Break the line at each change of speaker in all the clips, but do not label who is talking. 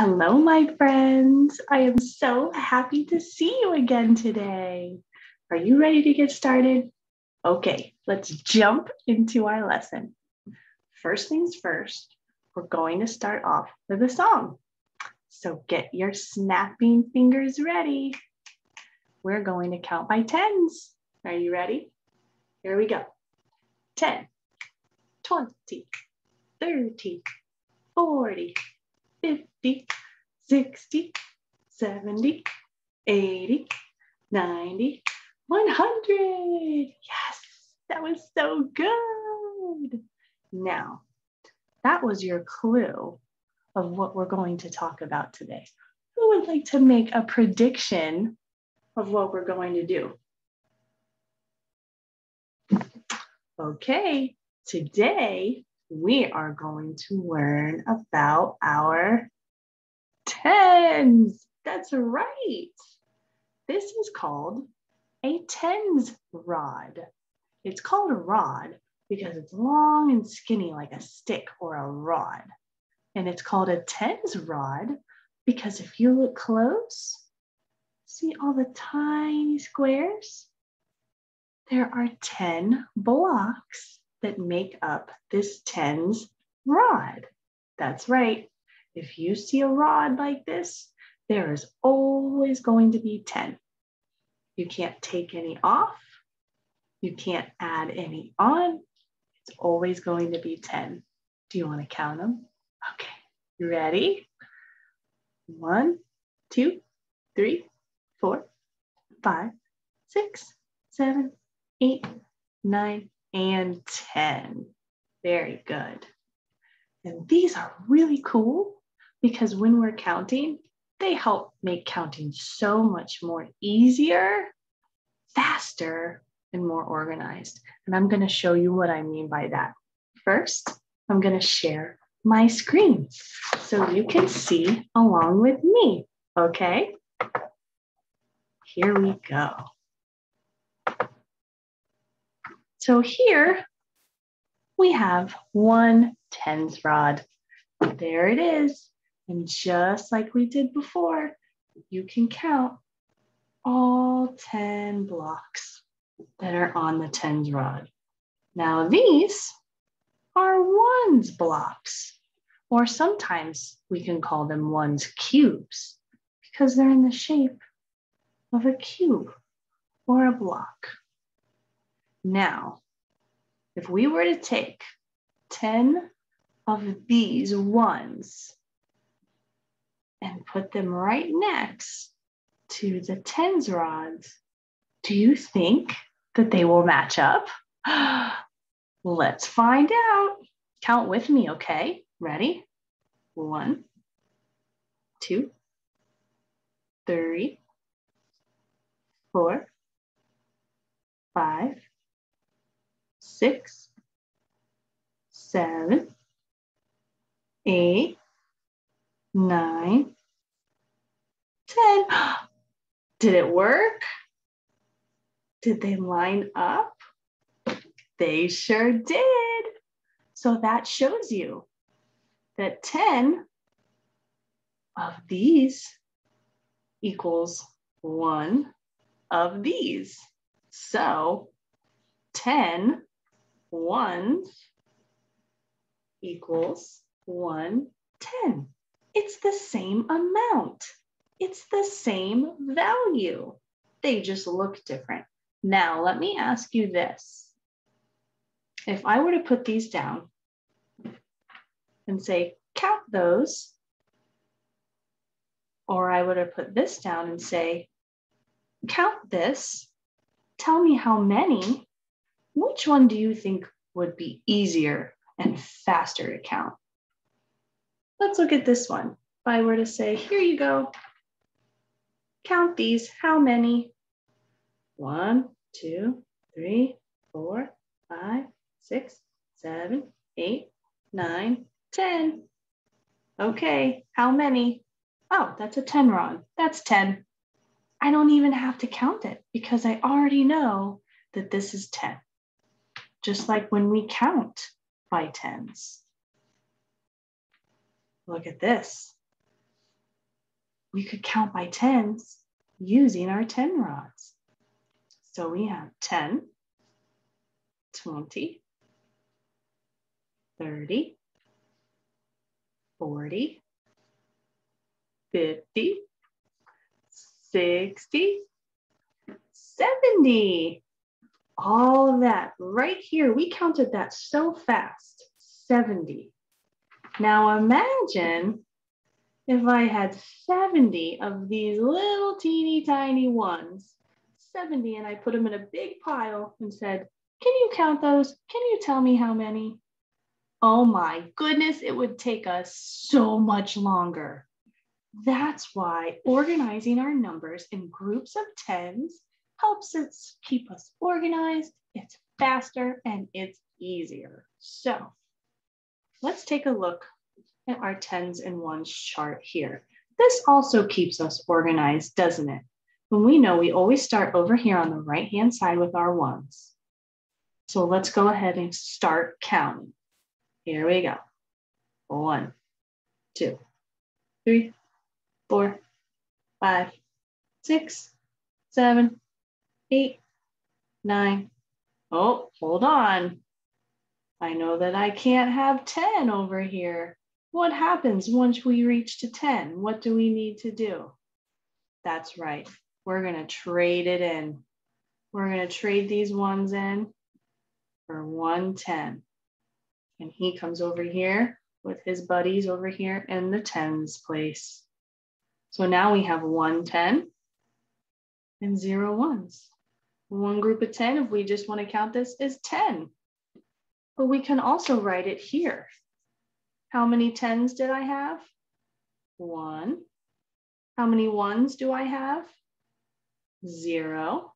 Hello, my friends. I am so happy to see you again today. Are you ready to get started? Okay, let's jump into our lesson. First things first, we're going to start off with a song. So get your snapping fingers ready. We're going to count by tens. Are you ready? Here we go. 10, 20, 30, 40, 50, 60, 70, 80, 90, 100. Yes, that was so good. Now, that was your clue of what we're going to talk about today. Who would like to make a prediction of what we're going to do? Okay, today we are going to learn about our tens. That's right. This is called a tens rod. It's called a rod because it's long and skinny like a stick or a rod. And it's called a tens rod because if you look close, see all the tiny squares? There are 10 blocks that make up this tens rod. That's right. If you see a rod like this, there is always going to be 10. You can't take any off. You can't add any on. It's always going to be 10. Do you want to count them? Okay, you ready? 1, 2, 3, 4, 5, 6, 7, 8, 9, and 10. Very good. And these are really cool because when we're counting, they help make counting so much more easier, faster, and more organized. And I'm going to show you what I mean by that. First, I'm going to share my screen so you can see along with me, okay? Here we go. So here we have one tens rod. There it is. And just like we did before, you can count all 10 blocks that are on the tens rod. Now these are ones blocks, or sometimes we can call them ones cubes because they're in the shape of a cube or a block. Now, if we were to take 10 of these ones and put them right next to the tens rods, do you think that they will match up? Let's find out. Count with me, okay? Ready? 1, 2, 3, 4, 5, 6, 7, 8, 9, 10. Did it work? Did they line up? They sure did. So that shows you that 10 of these equals 1 of these. So 10 ones equals 1 10. It's the same amount. It's the same value. They just look different. Now, let me ask you this. If I were to put these down and say, count those, or I would have put this down and say, count this, tell me how many, which one do you think would be easier and faster to count? Let's look at this one. If I were to say, here you go, count these, how many? 1, 2, 3, 4, 5, 6, 7, 8, 9, 10. Okay, how many? Oh, that's a 10 rod. That's 10. I don't even have to count it because I already know that this is 10. Just like when we count by tens. Look at this. we could count by tens using our 10 rods. So we have 10, 20, 30, 40, 50, 60, 70. All of that right here. We counted that so fast, 70. Now imagine if I had 70 of these little teeny tiny ones, 70, and I put them in a big pile and said, can you count those? Can you tell me how many? Oh my goodness, it would take us so much longer. That's why organizing our numbers in groups of tens helps us keep us organized, it's faster, and it's easier. So let's take a look at our tens and ones chart here. This also keeps us organized, doesn't it? When we know we always start over here on the right-hand side with our ones. So let's go ahead and start counting. Here we go. 1, 2, 3, 4, 5, 6, 7, 8, 9. Oh, hold on. I know that I can't have 10 over here. What happens once we reach to 10? What do we need to do? That's right. We're going to trade it in. We're going to trade these ones in for 110. And he comes over here with his buddies over here in the tens place. So now we have 110 and 0 ones. One group of 10, if we just want to count this, is 10. But we can also write it here. How many tens did I have? 1. How many ones do I have? 0.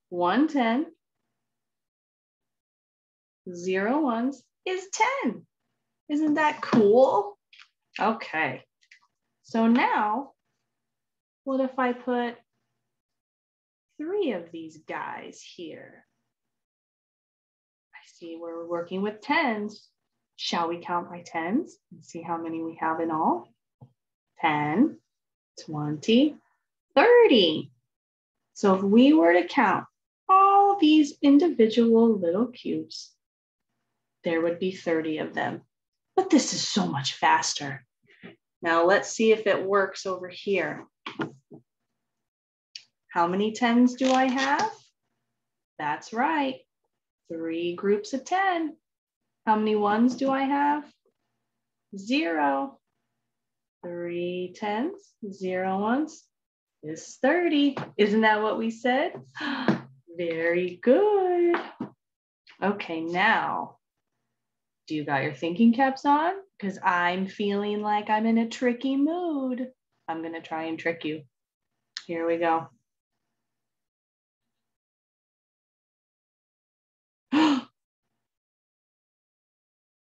110. 0 ones is 10. Isn't that cool? Okay. So now, what if I put 3 of these guys here? I see we're working with tens. Shall we count by tens and see how many we have in all? 10, 20, 30. So if we were to count all these individual little cubes, there would be 30 of them. But this is so much faster. Now let's see if it works over here. How many tens do I have? That's right, 3 groups of 10. How many ones do I have? 0. 3 tens, 0 ones is 30. Isn't that what we said? Very good. Okay, now, do you got your thinking caps on? Because I'm feeling like I'm in a tricky mood. I'm going to try and trick you. Here we go.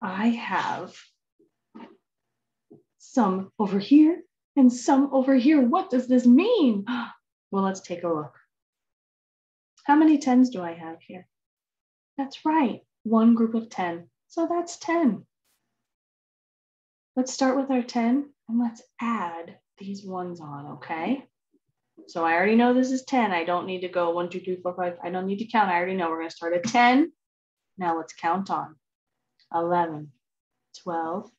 I have some over here and some over here. What does this mean? Well, let's take a look. How many tens do I have here? That's right, one group of 10. So that's 10. Let's start with our 10 and let's add these ones on, okay? So I already know this is 10. I don't need to go 1, 2, 3, 4, 5. I don't need to count. I already know we're going to start at 10. Now let's count on 11, 12,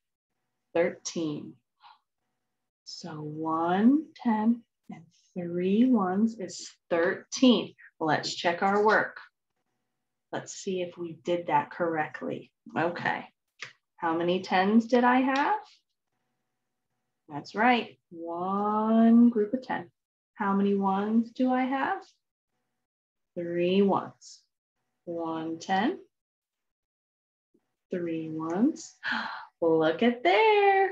13. So 1, 10, and 3 ones is 13. Let's check our work. Let's see if we did that correctly. Okay. How many tens did I have? That's right, one group of 10. How many ones do I have? 3 ones. 1 10, 3 ones. Look at there.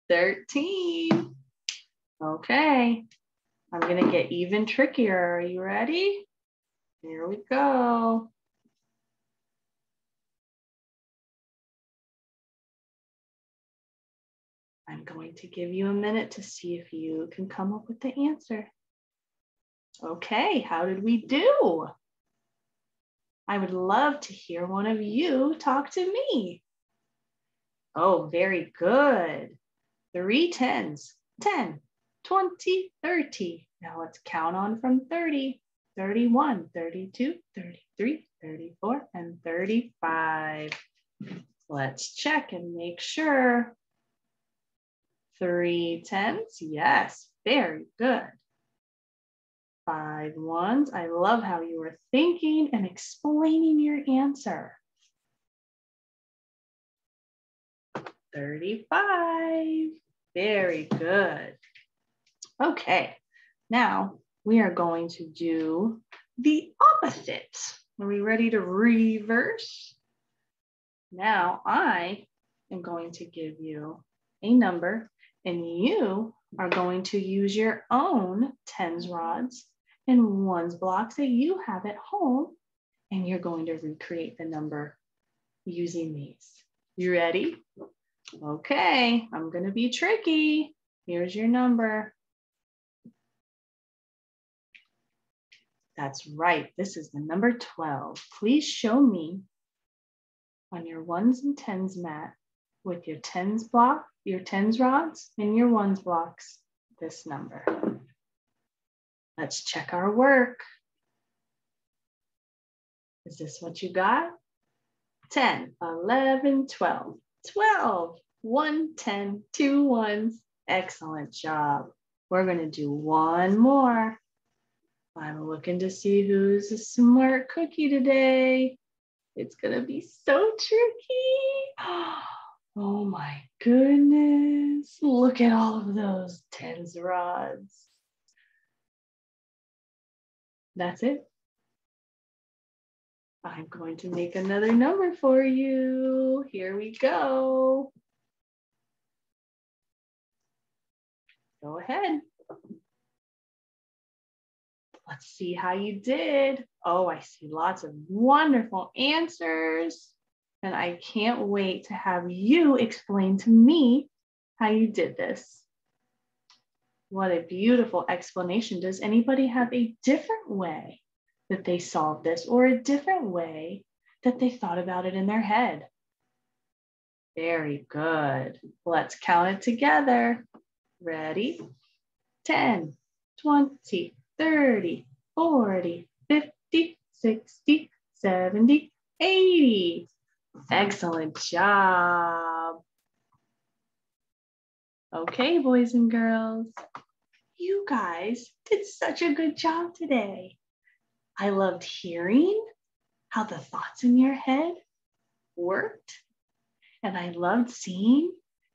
13. Okay, I'm gonna get even trickier. Are you ready? Here we go. I'm going to give you a minute to see if you can come up with the answer. Okay, how did we do? I would love to hear one of you talk to me. Oh, very good. 3 tens. 10, 20, 30. Now let's count on from 30, 31, 32, 33, 34, and 35. Let's check and make sure. 3 10s, yes, very good. 5 1s, I love how you were thinking and explaining your answer. 35, very good. Okay, now we are going to do the opposite. Are we ready to reverse? Now I am going to give you a number and you are going to use your own tens rods and ones blocks that you have at home, and you're going to recreate the number using these. You ready? Okay, I'm going to be tricky. Here's your number. That's right, this is the number 12. Please show me on your ones and tens mat with your tens block, your tens rods and your ones blocks, this number. Let's check our work. Is this what you got? 10, 11, 12, 12, 1, 10, 2 ones. Excellent job. We're going to do one more. I'm looking to see who's a smart cookie today. It's going to be so tricky. Oh my goodness. Look at all of those tens rods. That's it. I'm going to make another number for you. Here we go. Go ahead. Let's see how you did. Oh, I see lots of wonderful answers. And I can't wait to have you explain to me how you did this. What a beautiful explanation. Does anybody have a different way that they solved this, or a different way that they thought about it in their head? Very good. Let's count it together. Ready? 10, 20, 30, 40, 50, 60, 70, 80. Excellent job. Okay, boys and girls, you guys did such a good job today. I loved hearing how the thoughts in your head worked. And I loved seeing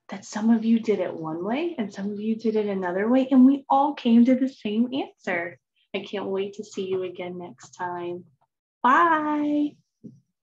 that some of you did it one way and some of you did it another way, and we all came to the same answer. I can't wait to see you again next time. Bye.